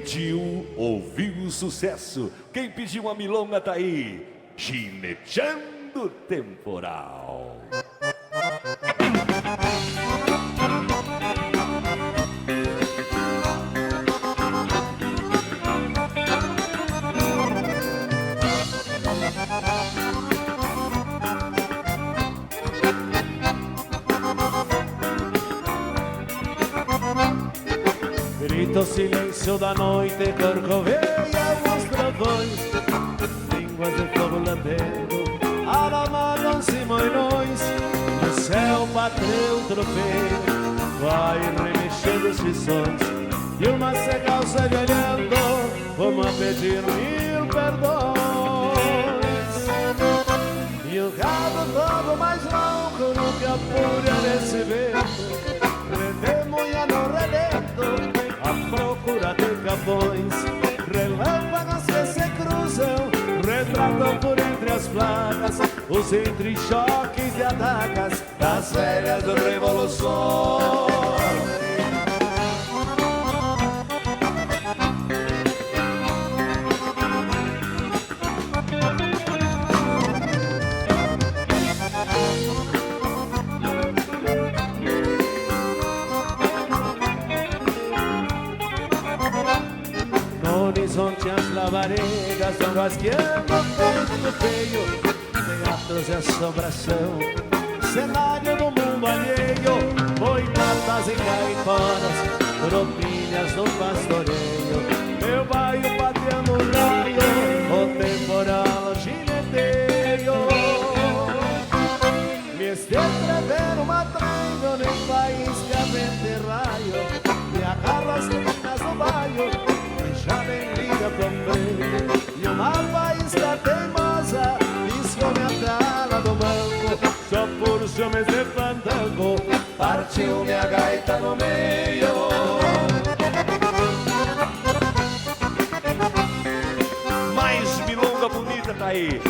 pediu, ouviu o sucesso. Quem pediu a milonga tá aí, Chinechando Temporal. Grita o silêncio da noite, corcoveia os trovões, línguas de fogo latendo, aramaram-se moinões. No céu bateu o tropeiro, vai remexendo os frições, e uma cegal sai olhando, como a pedir 1000 perdões. E o gado todo mais louco no que a fúria desse vento redemoinha no relento, à procura de capões. Relâmpagos que se cruzam, retratam por entre as placas os entrechoques de adacas das velhas revoluções. No horizonte as lavaredas vão rasgueando o feio, teatros de assombração, cenário do mundo alheio, boinatas e caiporas, tropilhas no pastoreio, meu bairro pateando um raio, o temporal gineteio. Me estrever uma traiva nem país que avente raio, e agarra as meninas no bairro, já nem liga pro freio. E uma faísca teimosa esconde a tala do banco, só por ciúmes de fandango partiu minha gaita no meio. Mais milonga bonita tá aí,